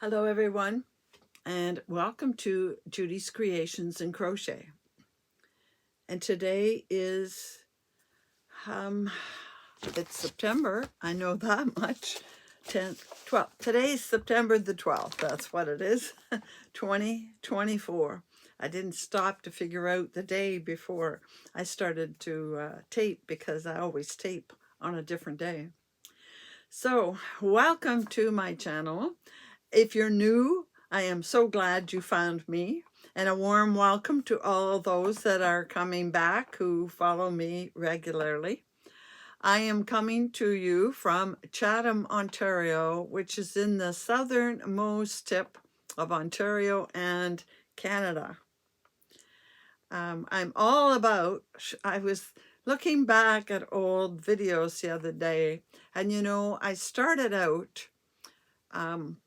Hello everyone, and welcome to Judy's Creations in Crochet. And today is it's September, I know that much. 10th, 12th. Today is September the 12th. That's what it is. 2024. I didn't stop to figure out the day before I started to tape, because I always tape on a different day. So, welcome to my channel. If you're new, I am so glad you found me, and a warm welcome to all those that are coming back who follow me regularly. I am coming to you from Chatham, Ontario, which is in the southernmost tip of Ontario and Canada. I'm all about, I was looking back at old videos the other day, and I started out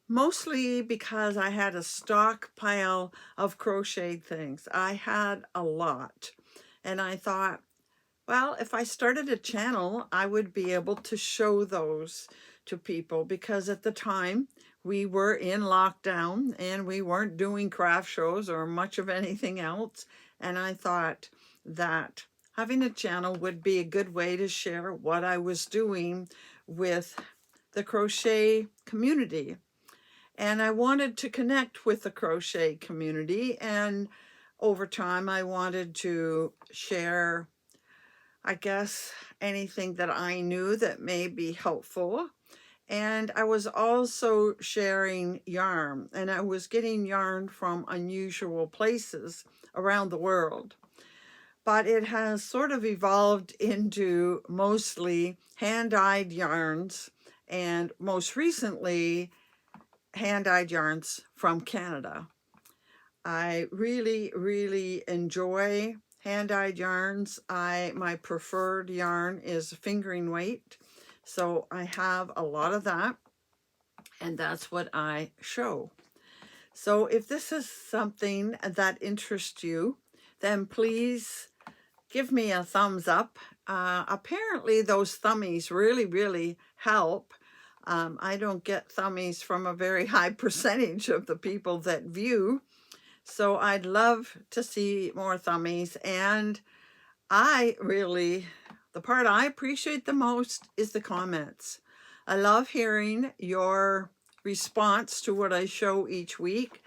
mostly because I had a stockpile of crocheted things. I had a lot, and I thought, well, if I started a channel, I would be able to show those to people, because at the time we were in lockdown and we weren't doing craft shows or much of anything else. And I thought that having a channel would be a good way to share what I was doing with the crochet community. And I wanted to connect with the crochet community, and over time I wanted to share, I guess, anything that I knew that may be helpful. And I was also sharing yarn, and I was getting yarn from unusual places around the world. But it has sort of evolved into mostly hand-dyed yarns, and most recently hand-dyed yarns from Canada. I really enjoy hand-dyed yarns. My preferred yarn is fingering weight, so I have a lot of that, and that's what I show. So if this is something that interests you, then please give me a thumbs up. Apparently those thummies really help. I don't get thummies from a very high percentage of the people that view, so I'd love to see more thummies. And the part I appreciate the most is the comments. I love hearing your response to what I show each week.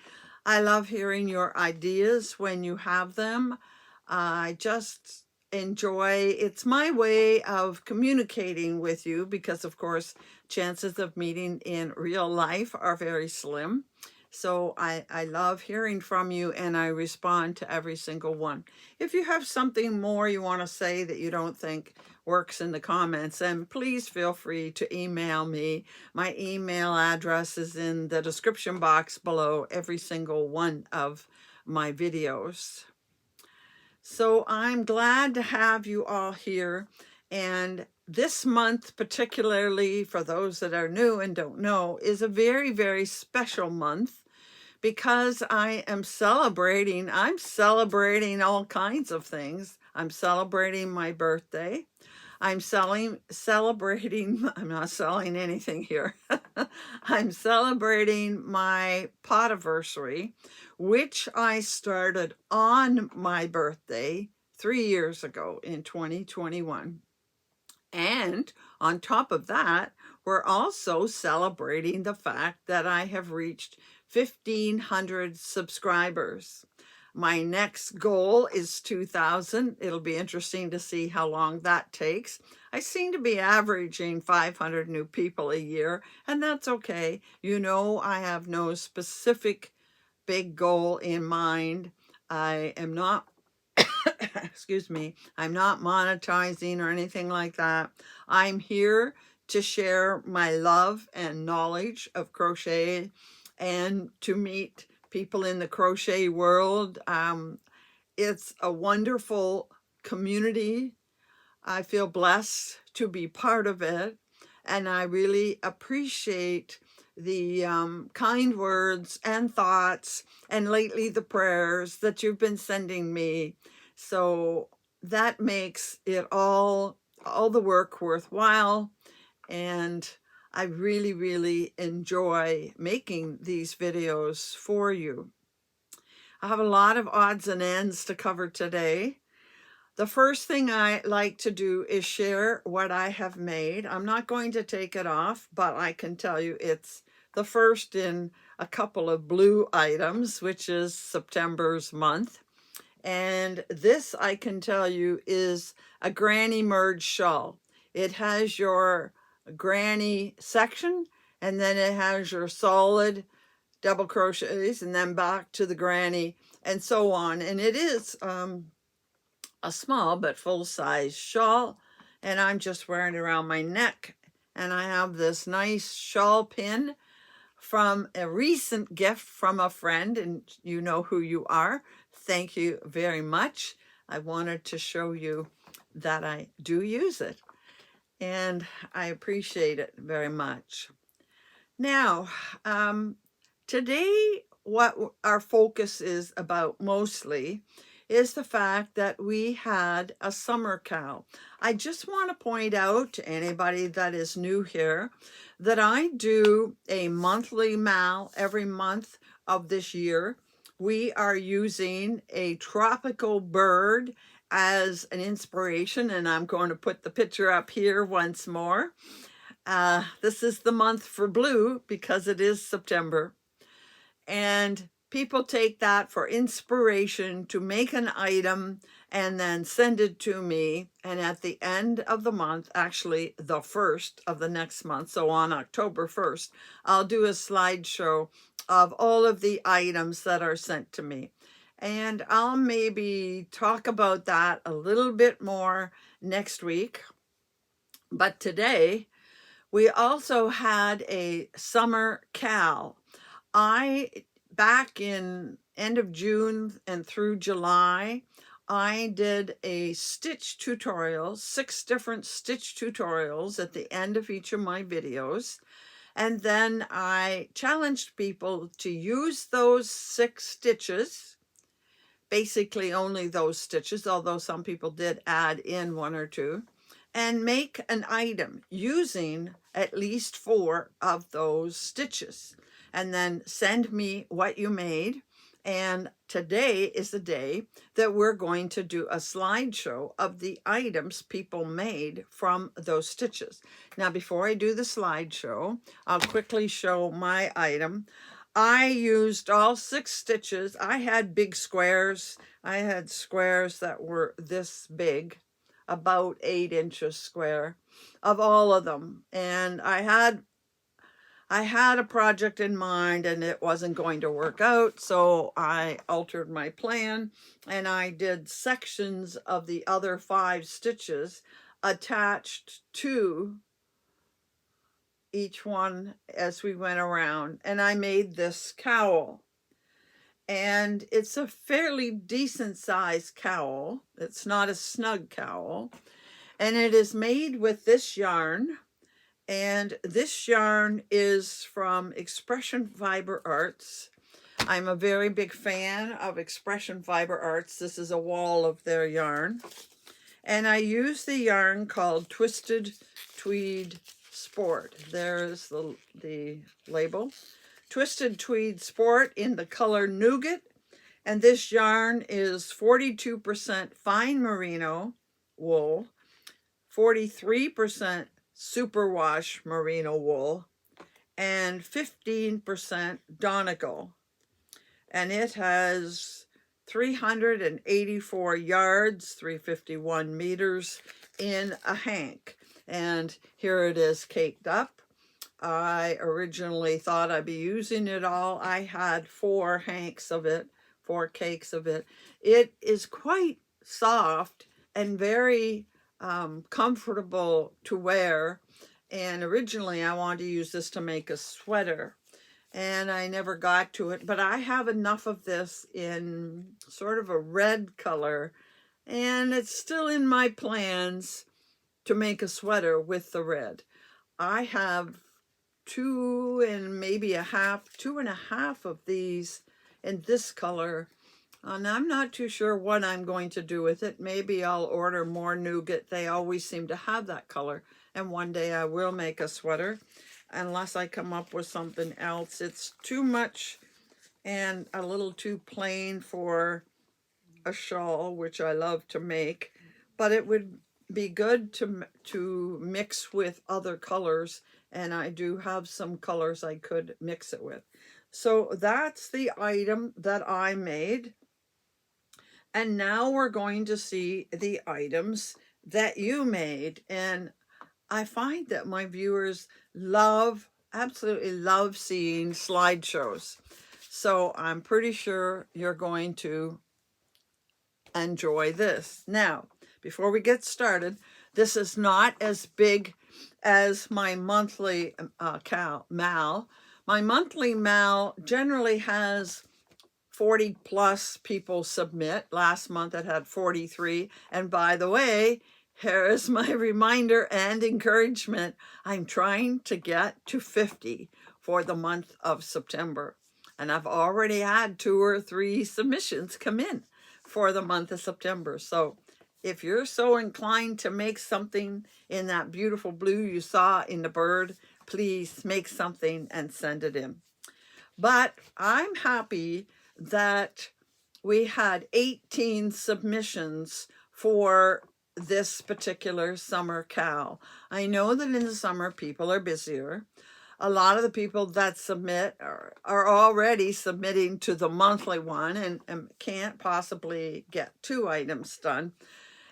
I love hearing your ideas when you have them. I just enjoy, it's my way of communicating with you, because of course chances of meeting in real life are very slim. So I love hearing from you, and I respond to every single one. If you have something more you want to say that you don't think works in the comments, then please feel free to email me. My email address is in the description box below every single one of my videos. So I'm glad to have you all here. And this month, particularly for those that are new and don't know, is a very special month, because I'm celebrating all kinds of things. I'm celebrating my birthday. I'm celebrating, I'm not selling anything here. I'm celebrating my potiversary, which I started on my birthday 3 years ago in 2021. And on top of that, we're also celebrating the fact that I have reached 1,500 subscribers. My next goal is 2,000. It'll be interesting to see how long that takes. I seem to be averaging 500 new people a year, and that's okay. I have no specific big goal in mind. I am not excuse me, I'm not monetizing or anything like that. I'm here to share my love and knowledge of crochet, and to meet people in the crochet world. It's a wonderful community. I feel blessed to be part of it, and I really appreciate the kind words and thoughts, and lately the prayers that you've been sending me. So that makes it all the work worthwhile. And I really, really enjoy making these videos for you. I have a lot of odds and ends to cover today. The first thing I like to do is share what I have made. I'm not going to take it off, but I can tell you it's the first in a couple of blue items, which is September's month. And this, I can tell you, is a granny merge shawl. It has your granny section, and then it has your solid double crochets, and then back to the granny, and so on. And it is a small but full-size shawl, and I'm just wearing it around my neck. And I have this nice shawl pin from a recent gift from a friend, and you know who you are. Thank you very much. I wanted to show you that I do use it, and I appreciate it very much. Now, today, what our focus is about mostly is the fact that we had a summer cow. I just want to point out to anybody that is new here that I do a monthly mal every month of this year. We are using a tropical bird as an inspiration, and I'm going to put the picture up here once more. This is the month for blue because it is September. And people take that for inspiration to make an item and then send it to me. And at the end of the month, actually the first of the next month, so on October 1st, I'll do a slideshow of all of the items that are sent to me. And I'll maybe talk about that a little bit more next week. But today, we also had a summer cal. Back in end of June and through July, I did a stitch tutorial, 6 different stitch tutorials at the end of each of my videos. And then I challenged people to use those 6 stitches, basically only those stitches, although some people did add in 1 or 2, and make an item using at least 4 of those stitches, and then send me what you made. And today is the day that we're going to do a slideshow of the items people made from those stitches. Now, before I do the slideshow, I'll quickly show my item. I used all 6 stitches. I had big squares. I had squares that were this big, about 8 inches square of all of them. And I had a project in mind and it wasn't going to work out, so I altered my plan and I did sections of the other 5 stitches attached to each one as we went around, and I made this cowl. And it's a fairly decent sized cowl. It's not a snug cowl, and it is made with this yarn. And this yarn is from Expression Fiber Arts. I'm a very big fan of Expression Fiber Arts. This is a wall of their yarn. And I use the yarn called Twisted Tweed Sport. There's the label. Twisted Tweed Sport in the color Nougat. And this yarn is 42% fine merino wool, 43% superwash merino wool, and 15% Donegal. And it has 384 yards, 351 meters in a hank. And here it is caked up. I originally thought I'd be using it all. I had 4 hanks of it, 4 cakes of it. It is quite soft and very comfortable to wear. And originally I wanted to use this to make a sweater, and I never got to it, but I have enough of this in sort of a red color, and it's still in my plans to make a sweater with the red. I have 2.5 of these in this color, and I'm not too sure what I'm going to do with it. Maybe I'll order more nougat. They always seem to have that color, and one day I will make a sweater. unless I come up with something else. It's too much and a little too plain for a shawl, which I love to make, but it would be good to mix with other colors, and I do have some colors I could mix it with. So that's the item that I made. And now we're going to see the items that you made. And I find that my viewers absolutely love seeing slideshows. So I'm pretty sure you're going to enjoy this. Now, before we get started, this is not as big as my monthly mal. My monthly mal generally has 40 plus people submit. Last month it had 43. And by the way, here is my reminder and encouragement. I'm trying to get to 50 for the month of September. And I've already had 2 or 3 submissions come in for the month of September. So if you're so inclined to make something in that beautiful blue you saw in the bird, please make something and send it in. But I'm happy that we had 18 submissions for this particular summer cowl. I know that in the summer people are busier. A lot of the people that submit are already submitting to the monthly one and can't possibly get 2 items done.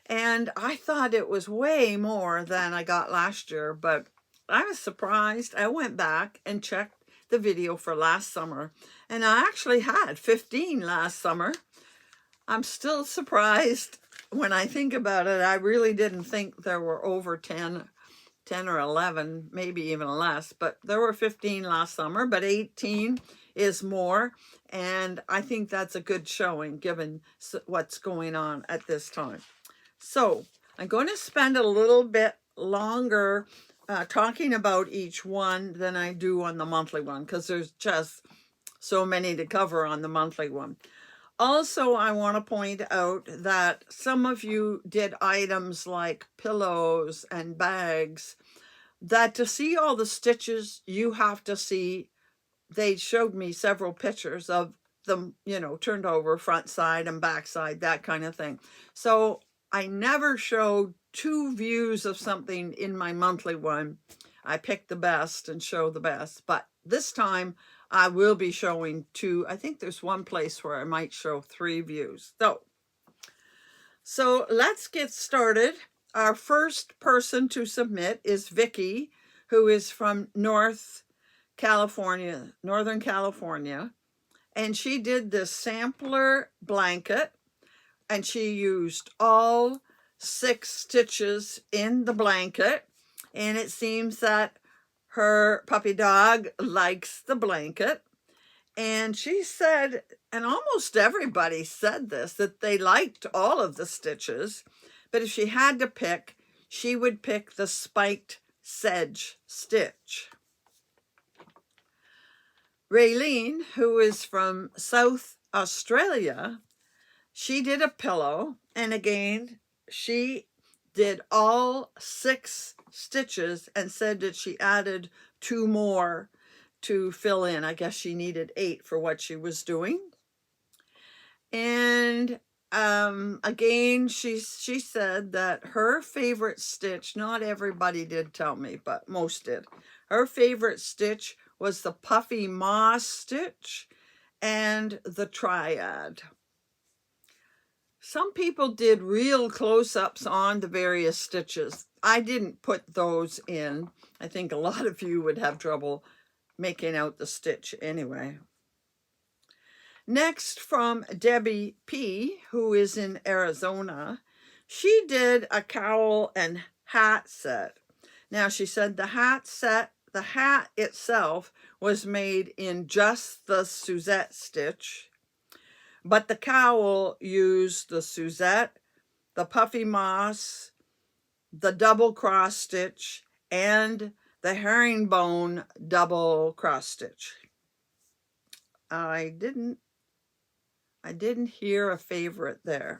And I thought it was way more than I got last year, but I was surprised. I went back and checked the video for last summer, and I actually had 15 last summer. I'm still surprised when I think about it. I really didn't think there were over 10 or 11, maybe even less, but there were 15 last summer, but 18 is more, and I think that's a good showing given what's going on at this time. So I'm going to spend a little bit longer talking about each one than I do on the monthly one, because there's just so many to cover on the monthly one. Also, I want to point out that some of you did items like pillows and bags, that to see all the stitches, you have to see, they showed me several pictures of them, turned over front side and back side, that kind of thing. So I never showed 2 views of something in my monthly one. I picked the best and show the best, but this time I will be showing 2. I think there's one place where I might show 3 views. So let's get started. Our first person to submit is Vicky, who is from Northern California, and she did this sampler blanket, and she used all 6 stitches in the blanket, and it seems that her puppy dog likes the blanket. And she said, and almost everybody said this, that they liked all of the stitches, but if she had to pick, she would pick the spiked sedge stitch. Raylene, who is from South Australia, she did a pillow, and again, she did all 6 stitches and said that she added 2 more to fill in. I guess she needed 8 for what she was doing. And again, she said that her favorite stitch, not everybody did tell me, but most did. Her favorite stitch was the puffy moss stitch and the triad. Some people did real close-ups on the various stitches. I didn't put those in. I think a lot of you would have trouble making out the stitch anyway. Next, from Debbie P., who is in Arizona, she did a cowl and hat set. Now, she said the hat itself was made in just the Suzette stitch, but the cowl used the Suzette, the puffy moss, the double cross stitch, and the herringbone double cross stitch. I didn't hear a favorite there.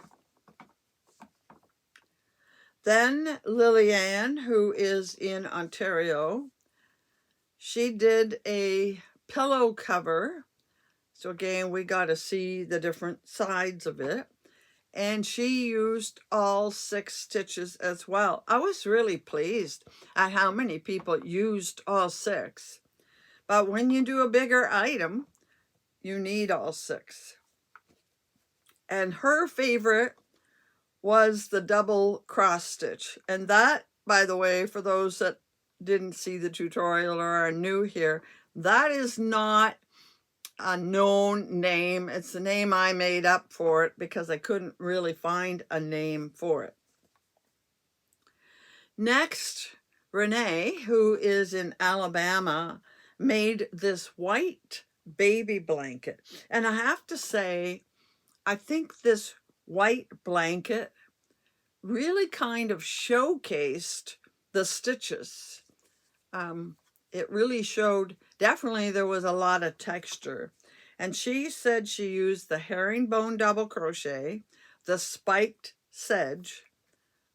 Then Lillian, who is in Ontario, she did a pillow cover. So again, we got to see the different sides of it. And she used all 6 stitches as well. I was really pleased at how many people used all 6. But when you do a bigger item, you need all 6. And her favorite was the double cross stitch. And that, by the way, for those that didn't see the tutorial or are new here, that is not a known name. It's the name I made up for it because I couldn't really find a name for it. Next, Renee, who is in Alabama, made this white baby blanket. And I have to say, I think this white blanket really kind of showcased the stitches. It really showed, definitely there was a lot of texture. And she said she used the herringbone double crochet, the spiked sedge,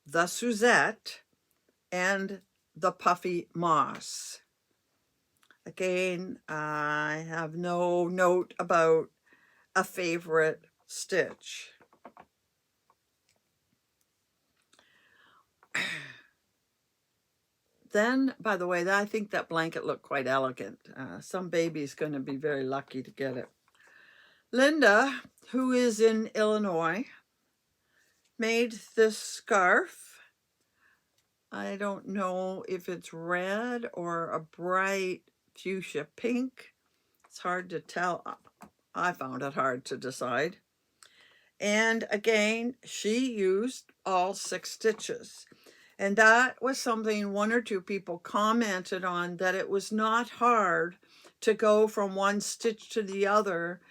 the Suzette, and the puffy moss. Again, I have no note about a favorite stitch. Then, by the way, I think that blanket looked quite elegant. Some baby's going to be very lucky to get it. Linda, who is in Illinois, made this scarf. I don't know if it's red or a bright fuchsia pink. It's hard to tell. I found it hard to decide. And again, she used all 6 stitches. And that was something 1 or 2 people commented on, that it was not hard to go from one stitch to the other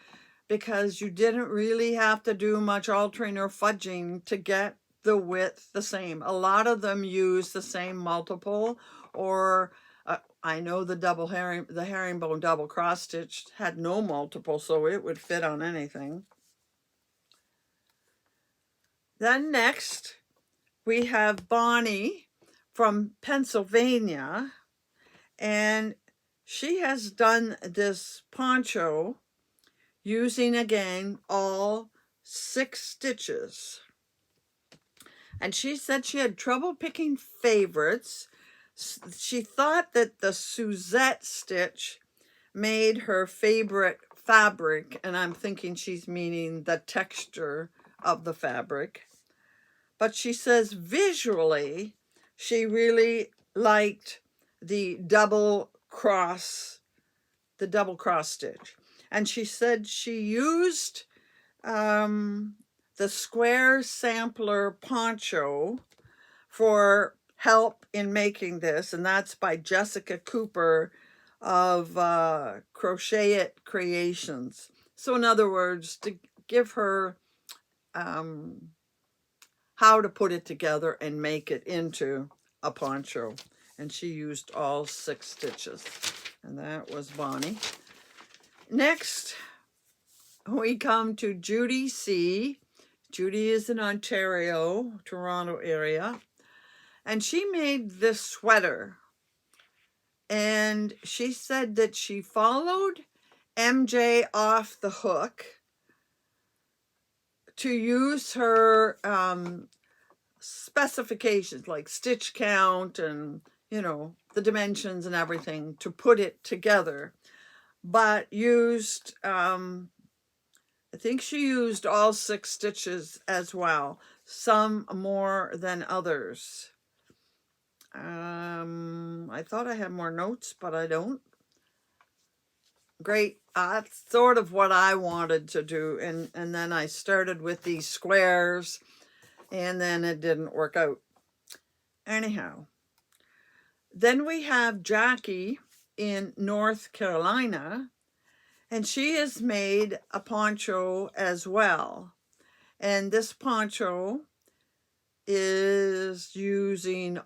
because you didn't really have to do much altering or fudging to get the width the same. A lot of them use the same multiple, or I know the herringbone double cross stitch had no multiple, so it would fit on anything. Then next, we have Bonnie from Pennsylvania, and she has done this poncho using, again, all 6 stitches. And she said she had trouble picking favorites. She thought that the Suzette stitch made her favorite fabric, and I'm thinking she's meaning the texture of the fabric. But she says visually, she really liked the double cross stitch. And she said she used the square sampler poncho for help in making this. And that's by Jessica Cooper of Crochet It Creations. So in other words, to give her how to put it together and make it into a poncho. And she used all 6 stitches. And that was Bonnie. Next, we come to Judy C. Judy is in Ontario, Toronto area. And she made this sweater. And she said that she followed MJ off the hook to use her specifications like stitch count and, you know, the dimensions and everything to put it together, but used, I think she used all 6 stitches as well, some more than others. I thought I had more notes, but I don't. Great. That's sort of what I wanted to do. And then I started with these squares, and then it didn't work out. Anyhow, then we have Jackie in North Carolina, and she has made a poncho as well. And this poncho is using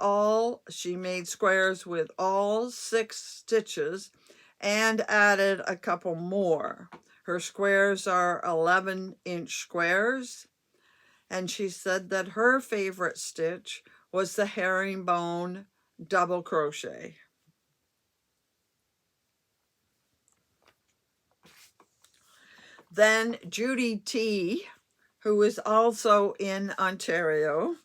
she made squares with all 6 stitches and added a couple more. Her squares are 11-inch squares. And she said that her favorite stitch was the herringbone double crochet. Then Judy T, who is also in Ontario,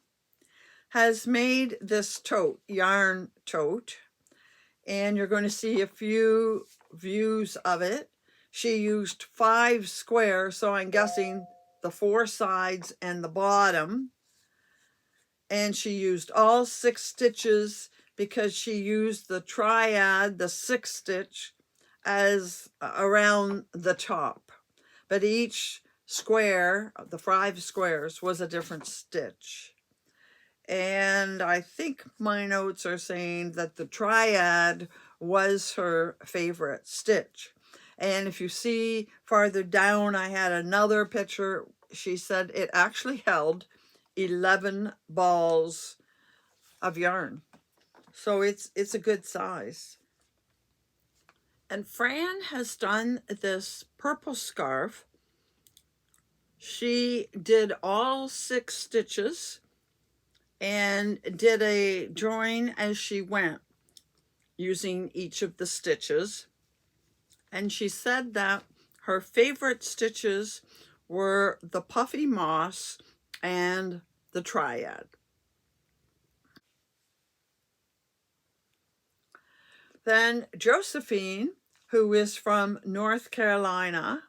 has made this tote, yarn tote, and you're going to see a few views of it. She used 5 squares, so I'm guessing the 4 sides and the bottom. And she used all 6 stitches because she used the triad, the 6 stitch, as around the top. But each square, the 5 squares, was a different stitch. And I think my notes are saying that the triad was her favorite stitch. And if you see farther down, I had another picture. She said it actually held 11 balls of yarn. So it's a good size. And Fran has done this purple scarf. She did all 6 stitches and did a drawing as she went using each of the stitches. And she said that her favorite stitches were the puffy moss and the triad. Then Josephine, who is from North Carolina,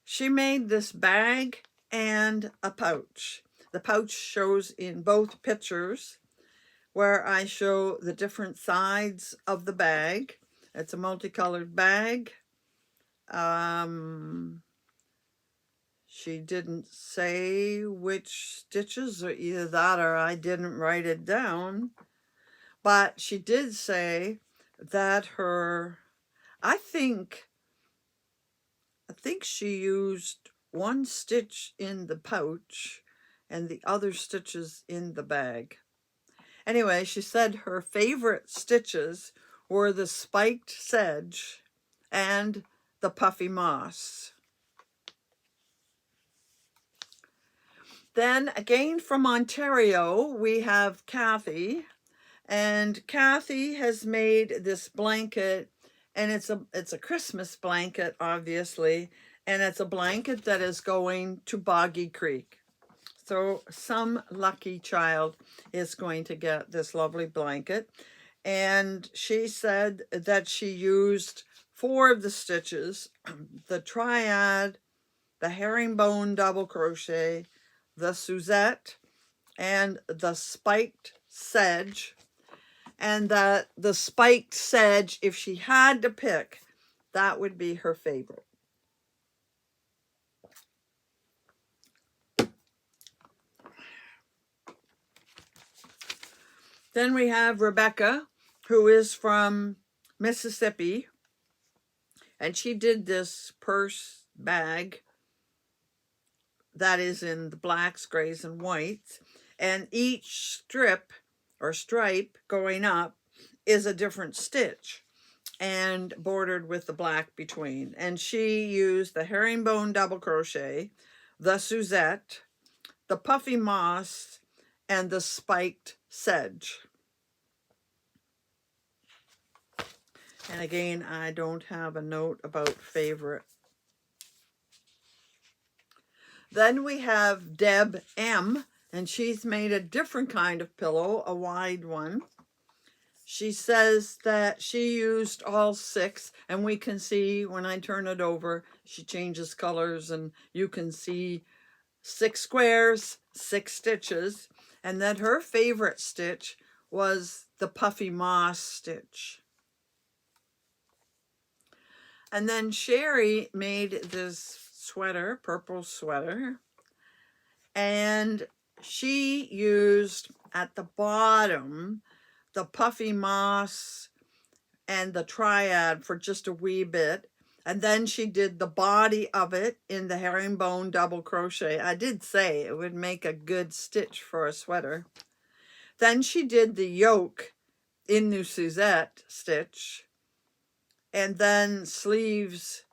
she made this bag and a pouch. The pouch shows in both pictures where I show the different sides of the bag. It's a multicolored bag. She didn't say which stitches, or either that or I didn't write it down. But she did say that I think she used 1 stitch in the pouch and the other stitches in the bag. Anyway, she said her favorite stitches were the spiked sedge and the puffy moss. Then again from Ontario, we have Kathy. And Kathy has made this blanket, and it's a Christmas blanket, obviously, and it's a blanket that is going to Boggy Creek. So some lucky child is going to get this lovely blanket. And she said that she used 4 of the stitches, the triad, the herringbone double crochet, the Suzette, and the spiked sedge. And that the spiked sedge, if she had to pick, that would be her favorite. Then we have Rebecca, who is from Mississippi, and she did this purse bag that is in the blacks, grays, and whites, and each strip or stripe going up is a different stitch and bordered with the black between. And she used the herringbone double crochet, the Suzette, the puffy moss, and the spiked sedge. And again, I don't have a note about favorite. Then we have Deb M, and she's made a different kind of pillow, a wide one. She says that she used all 6, and we can see when I turn it over, she changes colors, and you can see 6 squares, 6 stitches, and that her favorite stitch was the puffy moss stitch. And then Sherry made this sweater, purple sweater, and she used at the bottom the puffy moss and the triad for just a wee bit, and then she did the body of it in the herringbone double crochet. I did say it would make a good stitch for a sweater. Then she did the yoke in the Suzette stitch, and then sleeves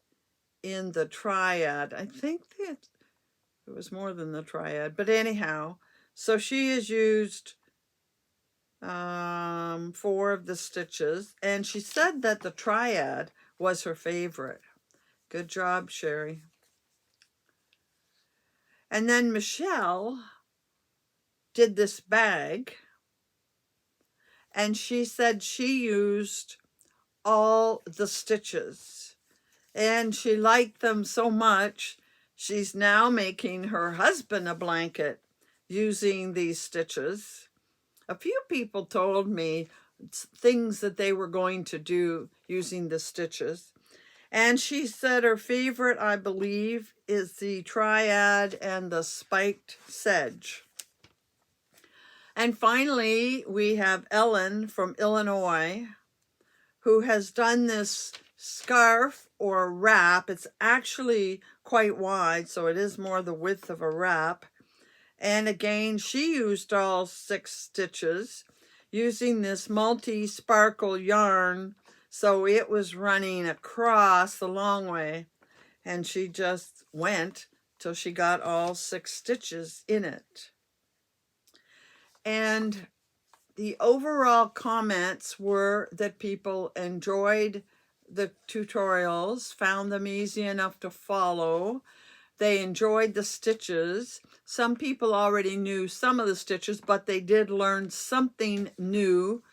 in the triad. I think that it was more than the triad, but anyhow, so she has used 4 of the stitches, and she said that the triad was her favorite. Good job, Sherry. And then Michelle did this bag, and she said she used all the stitches, and she liked them so much, she's now making her husband a blanket using these stitches. A few people told me things that they were going to do using the stitches. And she said her favorite, I believe, is the triad and the spiked sedge. And finally, we have Ellen from Illinois, who has done this scarf or wrap. It's actually quite wide, so it is more the width of a wrap. And again, she used all 6 stitches using this multi-sparkle yarn. So it was running across the long way, and she just went till she got all 6 stitches in it. And the overall comments were that people enjoyed the tutorials, found them easy enough to follow. They enjoyed the stitches. Some people already knew some of the stitches, but they did learn something new.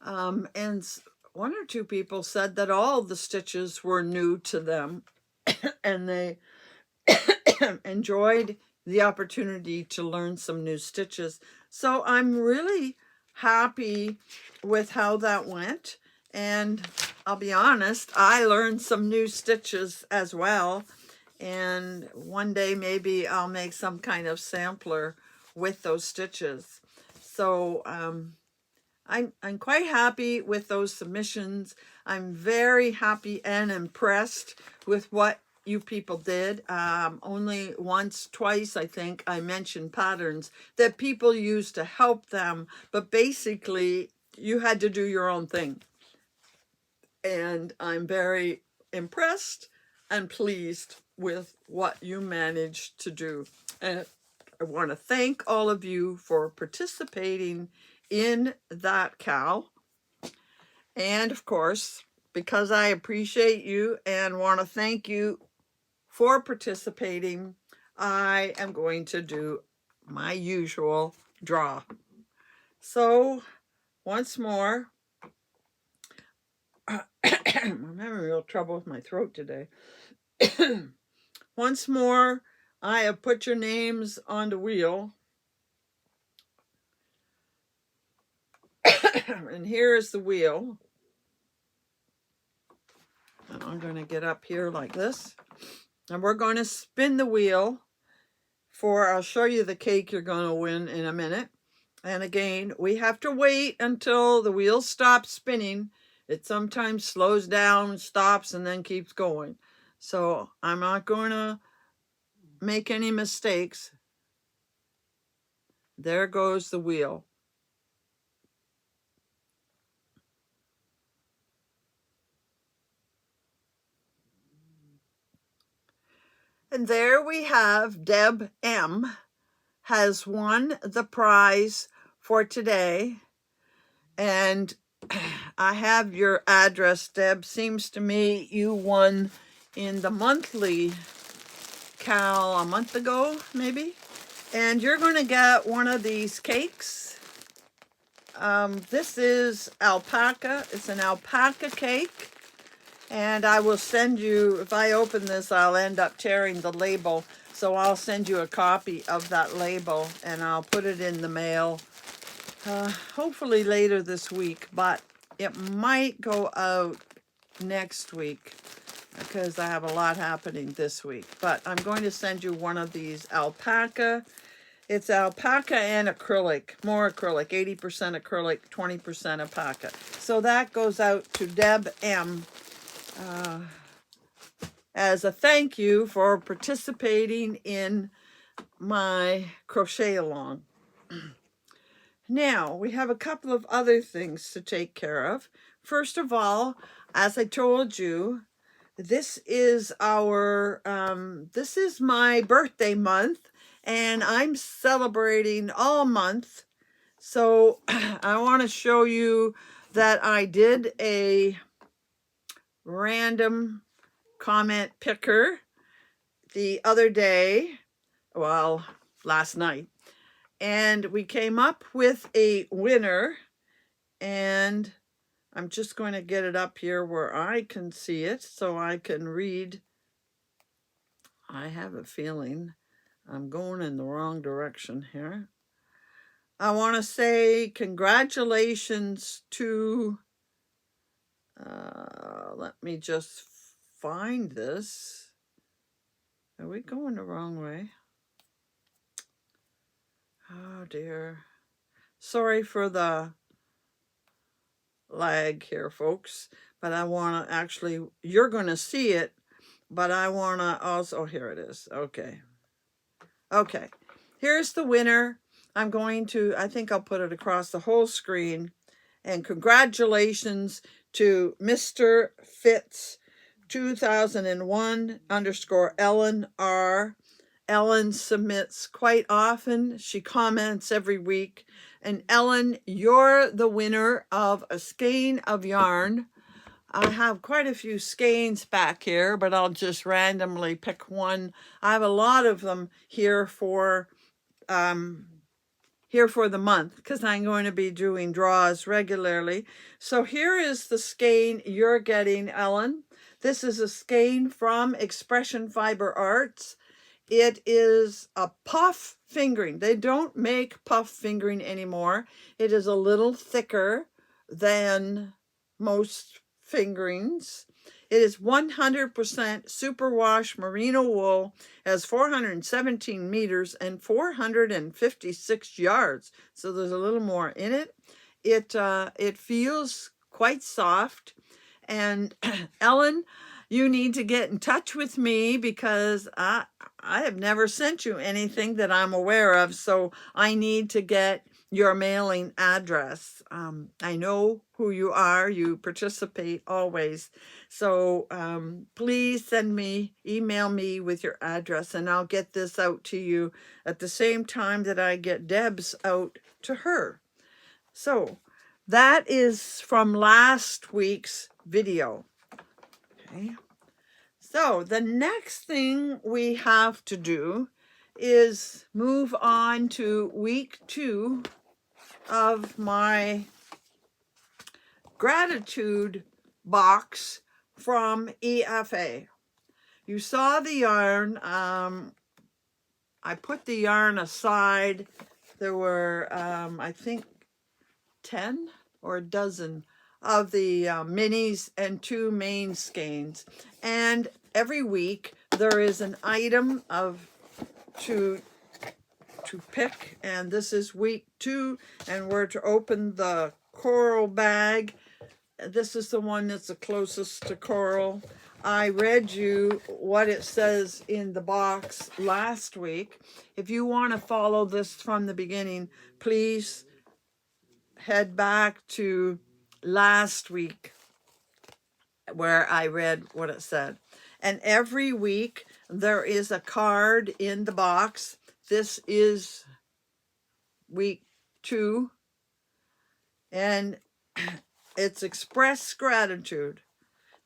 And 1 or 2 people said that all the stitches were new to them, and they enjoyed the opportunity to learn some new stitches. So I'm really happy with how that went. And I'll be honest, I learned some new stitches as well. And one day maybe I'll make some kind of sampler with those stitches. So I'm quite happy with those submissions. I'm very happy and impressed with what you people did. Only once, twice, I think, I mentioned patterns that people use to help them, but basically you had to do your own thing. And I'm very impressed and pleased with what you managed to do. And I want to thank all of you for participating in that cowl. And of course, because I appreciate you and want to thank you for participating, I am going to do my usual draw. So once more, I'm having real trouble with my throat today. Once more, I have put your names on the wheel. And here is the wheel. And I'm going to get up here like this. And we're going to spin the wheel I'll show you the cake you're going to win in a minute. And again, we have to wait until the wheel stops spinning. It sometimes slows down, stops, and then keeps going. So I'm not going to make any mistakes. There goes the wheel. And there we have Deb M. has won the prize for today. And I have your address, Deb. Seems to me you won in the monthly cowl a month ago, maybe. And you're going to get one of these cakes. This is alpaca. It's an alpaca cake. And I will send you, if I open this, I'll end up tearing the label. So I'll send you a copy of that label and I'll put it in the mail, hopefully later this week, but it might go out next week because I have a lot happening this week. But I'm going to send you one of these alpaca. It's alpaca and acrylic, more acrylic, 80% acrylic, 20% alpaca. So that goes out to Deb M. As a thank you for participating in my crochet along. Now, we have a couple of other things to take care of. First of all, as I told you, this is my birthday month, and I'm celebrating all month. So I want to show you that I did a random comment picker the other day well, last night. And we came up with a winner, and I'm just going to get it up here where I can see it so I can read. I have a feeling I'm going in the wrong direction here. I want to say congratulations to, let me just find this. Are we going the wrong way? Oh dear. Sorry for the lag here, folks, but I want to actually, you're going to see it, but I want to also, here it is. Okay. Okay. Here's the winner. I'm going to, I think I'll put it across the whole screen. And congratulations to Mr. Fitz 2001 _ Ellen R. Ellen submits quite often. She comments every week. And Ellen, you're the winner of a skein of yarn. I have quite a few skeins back here, but I'll just randomly pick one. I have a lot of them here for the month because I'm going to be doing draws regularly. So here is the skein you're getting, Ellen. This is a skein from Expression Fiber Arts. It is a puff fingering. They don't make puff fingering anymore. It is a little thicker than most fingerings. It is 100% superwash merino wool, has 417 meters and 456 yards. So there's a little more in it. It feels quite soft. And Ellen, you need to get in touch with me because I have never sent you anything that I'm aware of. So I need to get your mailing address. I know who you are. You participate always. So please email me with your address, and I'll get this out to you at the same time that I get Deb's out to her. So that is from last week's video. Okay. So the next thing we have to do is move on to week 2 of my gratitude box from EFA. You saw the yarn. I put the yarn aside. There were, I think, 10 or a dozen of the minis and 2 main skeins. And every week there is an item to pick, and this is week 2, and we're to open the coral bag. This is the one that's the closest to coral. I read you what it says in the box last week. If you want to follow this from the beginning, please head back to last week where I read what it said. And every week there is a card in the box. This is week 2, and it's express gratitude.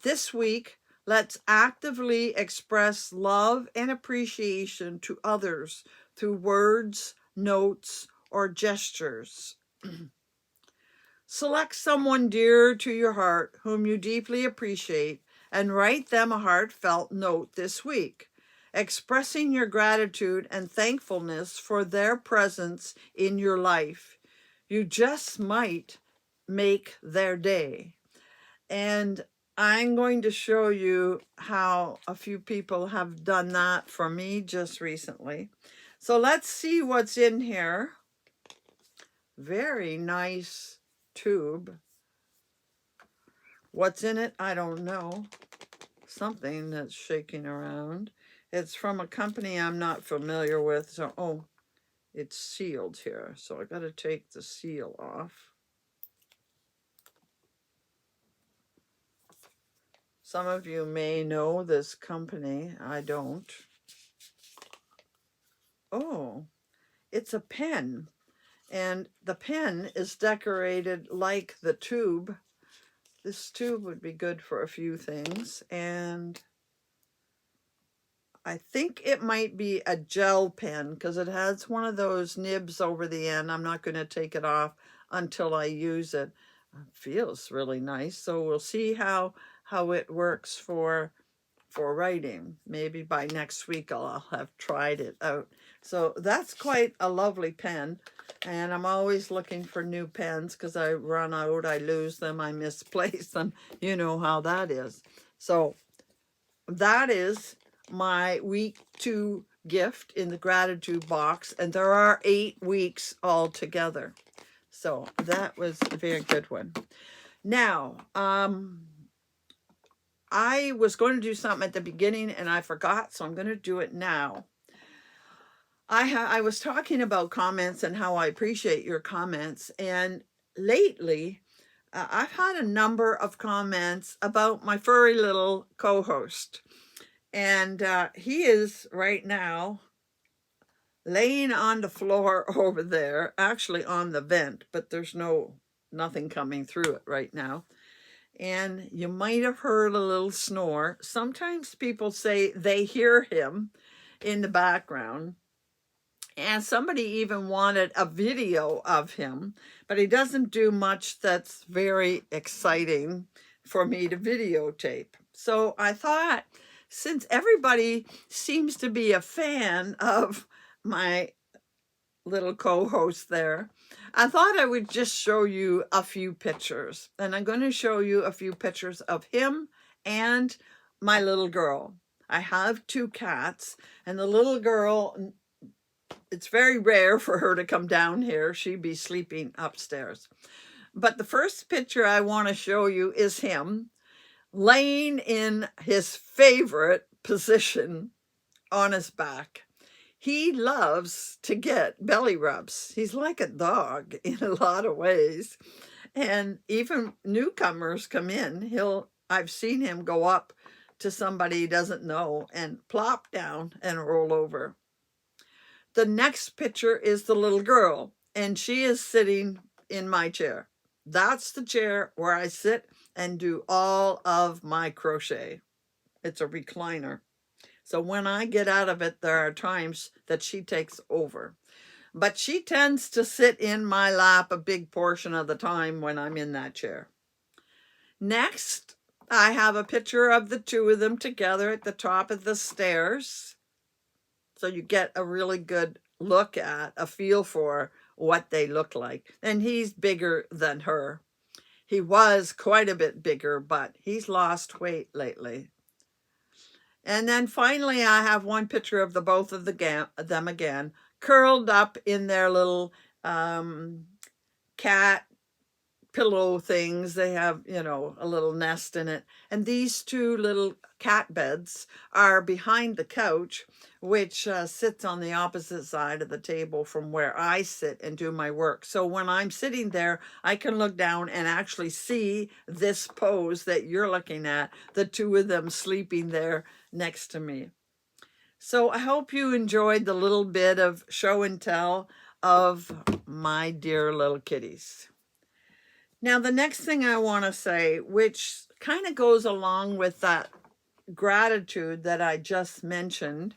This week, let's actively express love and appreciation to others through words, notes, or gestures. Select someone dear to your heart whom you deeply appreciate and write them a heartfelt note this week, expressing your gratitude and thankfulness for their presence in your life. You just might make their day. And I'm going to show you how a few people have done that for me just recently. So let's see what's in here. Very nice tube. What's in it? I don't know. Something that's shaking around. It's from a company I'm not familiar with. So, oh, it's sealed here. So I got to take the seal off. Some of you may know this company. I don't. Oh, it's a pen. And the pen is decorated like the tube. This tube would be good for a few things. And I think it might be a gel pen because it has one of those nibs over the end. I'm not going to take it off until I use it. It feels really nice. So we'll see how it works for writing. Maybe by next week I'll have tried it out. So that's quite a lovely pen. And I'm always looking for new pens because I run out, I lose them, I misplace them. You know how that is. So that is my week 2 gift in the gratitude box. And there are 8 weeks altogether. So that was a very good one. Now, I was going to do something at the beginning and I forgot, so I'm going to do it now. I was talking about comments and how I appreciate your comments. And lately, I've had a number of comments about my furry little co-host. And he is right now laying on the floor over there, actually on the vent, but there's nothing coming through it right now. And you might have heard a little snore. Sometimes people say they hear him in the background. And somebody even wanted a video of him, but he doesn't do much that's very exciting for me to videotape. So I thought, since everybody seems to be a fan of my little co-host there, I thought I would just show you a few pictures. And I'm going to show you a few pictures of him and my little girl. I have 2 cats, and the little girl, it's very rare for her to come down here. She'd be sleeping upstairs. But the first picture I want to show you is him laying in his favorite position on his back. He loves to get belly rubs. He's like a dog in a lot of ways. And even newcomers come in, I've seen him go up to somebody he doesn't know and plop down and roll over. The next picture is the little girl, and she is sitting in my chair. That's the chair where I sit and do all of my crochet. It's a recliner. So when I get out of it, there are times that she takes over. But she tends to sit in my lap a big portion of the time when I'm in that chair. Next, I have a picture of the 2 of them together at the top of the stairs. So you get a really good look at, a feel for what they look like. And he's bigger than her. He was quite a bit bigger, but he's lost weight lately. And then finally, I have one picture of the both of them again, curled up in their little cat pillow things. They have, a little nest in it. And these 2 little cat beds are behind the couch, which sits on the opposite side of the table from where I sit and do my work. So when I'm sitting there, I can look down and actually see this pose that you're looking at, the 2 of them sleeping there next to me. So I hope you enjoyed the little bit of show and tell of my dear little kitties. Now, the next thing I want to say, which kind of goes along with that gratitude that I just mentioned,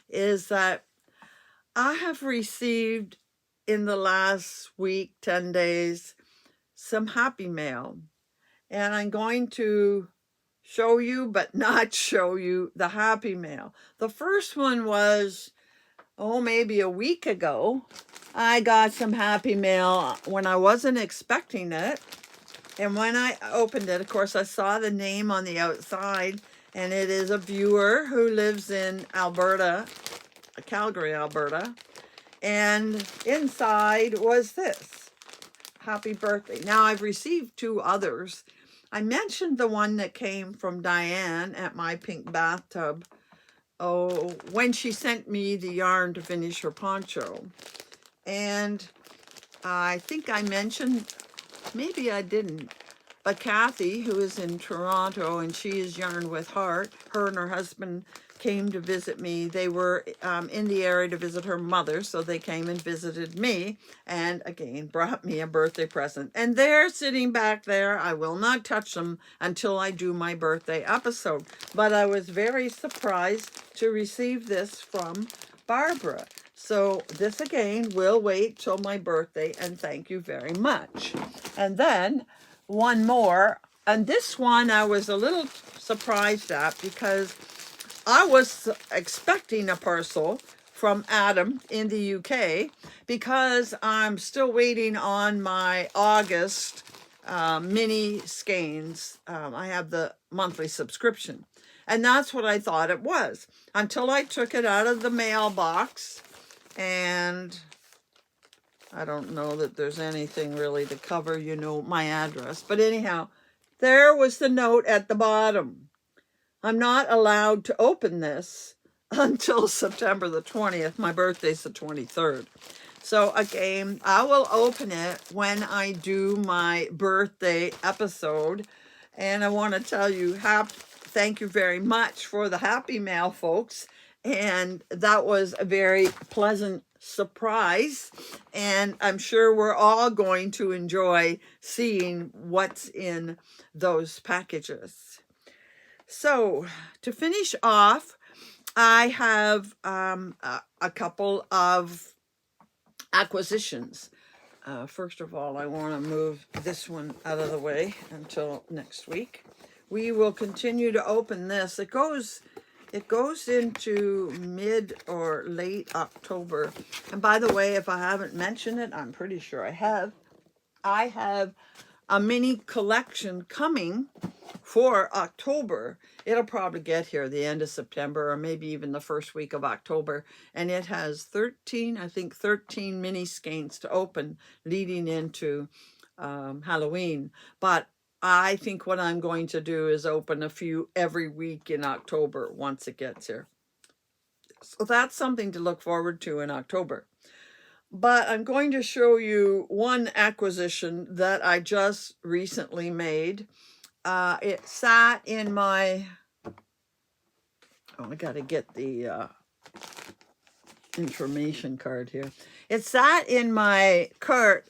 is that I have received in the last week, 10 days, some happy mail. And I'm going to show you, but not show you the happy mail. The first one was, maybe a week ago. I got some happy mail when I wasn't expecting it. And when I opened it, of course, I saw the name on the outside, and it is a viewer who lives in Alberta, Calgary, Alberta. And inside was this, happy birthday. Now, I've received 2 others. I mentioned the one that came from Diane at My Pink Bathtub, when she sent me the yarn to finish her poncho. And I think I mentioned, maybe I didn't, But Kathy, who is in Toronto, and she is Yarn with Heart, her and her husband came to visit me. They were in the area to visit her mother, so they came and visited me, and again brought me a birthday present. And they're sitting back there. I will not touch them until I do my birthday episode. But I was very surprised to receive this from Barbara. So this again will wait till my birthday, and thank you very much. And then one more, and this one I was a little surprised at because I was expecting a parcel from Adam in the UK because I'm still waiting on my August mini skeins. I have the monthly subscription, and that's what I thought it was until I took it out of the mailbox, and I don't know that there's anything really to cover, you know, my address. But anyhow, there was the note at the bottom. I'm not allowed to open this until September the 20th. My birthday's the 23rd. So again, I will open it when I do my birthday episode. And I want to tell you, thank you very much for the happy mail, folks. And that was a very pleasant surprise. And I'm sure we're all going to enjoy seeing what's in those packages. So to finish off, I have a couple of acquisitions. First of all, I want to move this one out of the way until next week. We will continue to open this. It goes into mid or late October. And by the way, if I haven't mentioned it, I'm pretty sure I have. I have a mini collection coming for October. It'll probably get here the end of September or maybe even the first week of October. And it has 13 mini skeins to open leading into Halloween. But I think what I'm going to do is open a few every week in October once it gets here. So that's something to look forward to in October. But I'm going to show you one acquisition that I just recently made. It sat in my, I got to get the information card here. It sat in my cart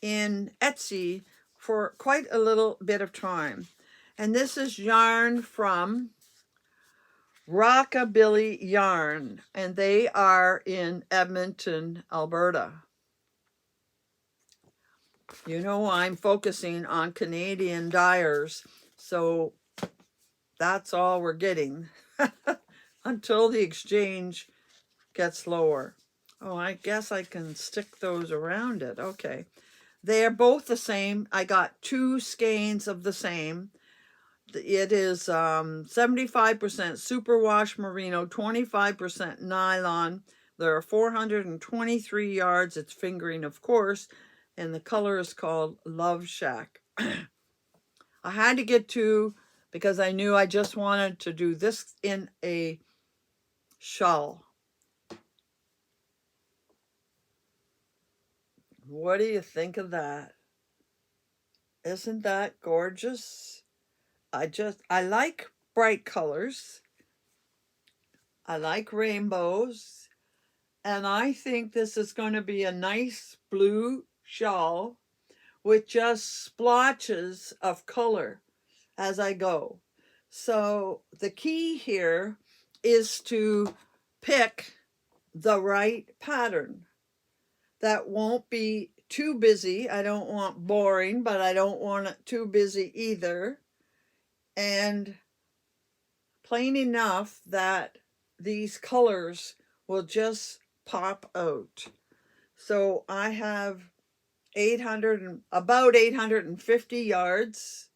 in Etsy for quite a little bit of time. And this is yarn from Rockabilly Yarn, and they are in Edmonton, Alberta. You know, I'm focusing on Canadian dyers, so that's all we're getting until the exchange gets lower. Oh, I guess I can stick those around it. Okay. They're both the same. I got 2 skeins of the same. It is 75% superwash merino, 25% nylon. There are 423 yards. It's fingering, of course, and the color is called Love Shack. I had to get 2 because I knew I just wanted to do this in a shawl. What do you think of that? Isn't that gorgeous? I like bright colors. I like rainbows. And I think this is going to be a nice blue shawl with just splotches of color as I go. So the key here is to pick the right pattern that won't be too busy. I don't want boring, but I don't want it too busy either. And plain enough that these colors will just pop out. So I have about 850 yards,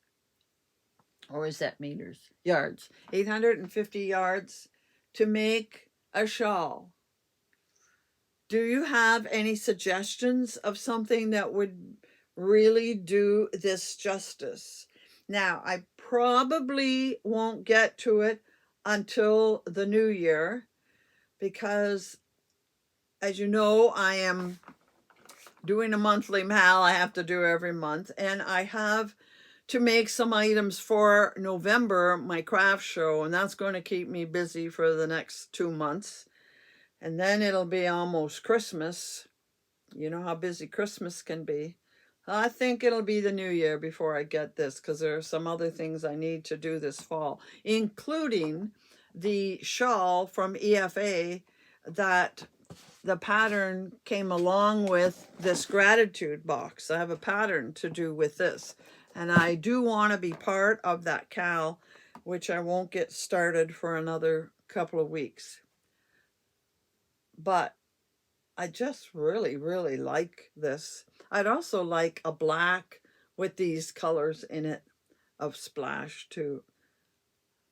or is that meters? Yards. 850 yards to make a shawl. Do you have any suggestions of something that would really do this justice? Now, I probably won't get to it until the new year because, as you know, I am doing a monthly mal I have to do every month, and I have to make some items for November, my craft show, and that's going to keep me busy for the next 2 months. And then it'll be almost Christmas. You know how busy Christmas can be. I think it'll be the new year before I get this, because there are some other things I need to do this fall, including the shawl from EFA that the pattern came along with this gratitude box. I have a pattern to do with this, and I do want to be part of that CAL, which I won't get started for another couple of weeks. But I just really, really like this. I'd also like a black with these colors in it of splash too.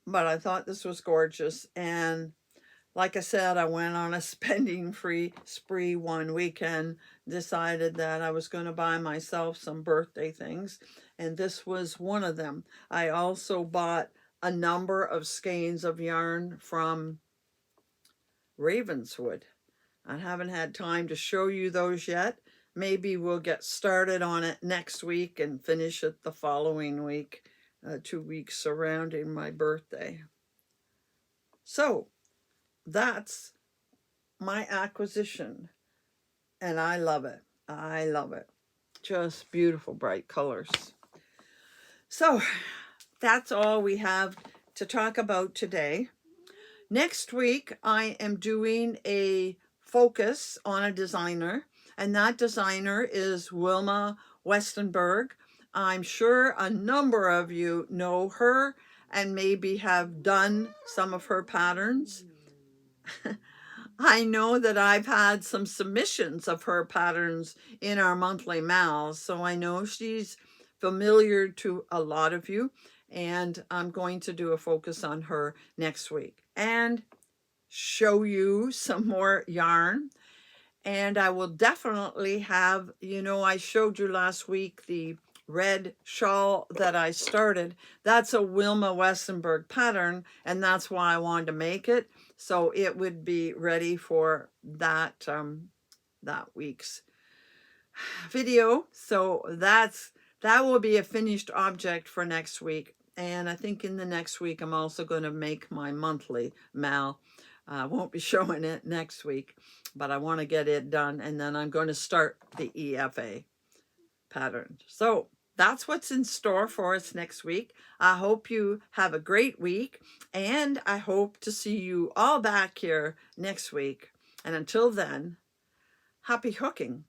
But I thought this was gorgeous. And like I said, I went on a spending free spree one weekend, decided that I was going to buy myself some birthday things. And this was one of them. I also bought a number of skeins of yarn from Ravenswood. I haven't had time to show you those yet. Maybe we'll get started on it next week and finish it the following week, 2 weeks surrounding my birthday. So that's my acquisition, and I love it. I love it. Just beautiful, bright colors. So that's all we have to talk about today. Next week, I am doing a focus on a designer, and that designer is Wilma Westenberg. I'm sure a number of you know her and maybe have done some of her patterns. I know that I've had some submissions of her patterns in our monthly mals, so I know she's familiar to a lot of you, and I'm going to do a focus on her next week and show you some more yarn. And I will definitely have, you know, I showed you last week the red shawl that I started. That's a Wilma Westenberg pattern, and that's why I wanted to make it, so it would be ready for that that week's video. So that will be a finished object for next week. And I think in the next week I'm also going to make my monthly mal. I won't be showing it next week, but I want to get it done, and then I'm going to start the EFA pattern. So that's what's in store for us next week. I hope you have a great week, and I hope to see you all back here next week. And until then, happy hooking.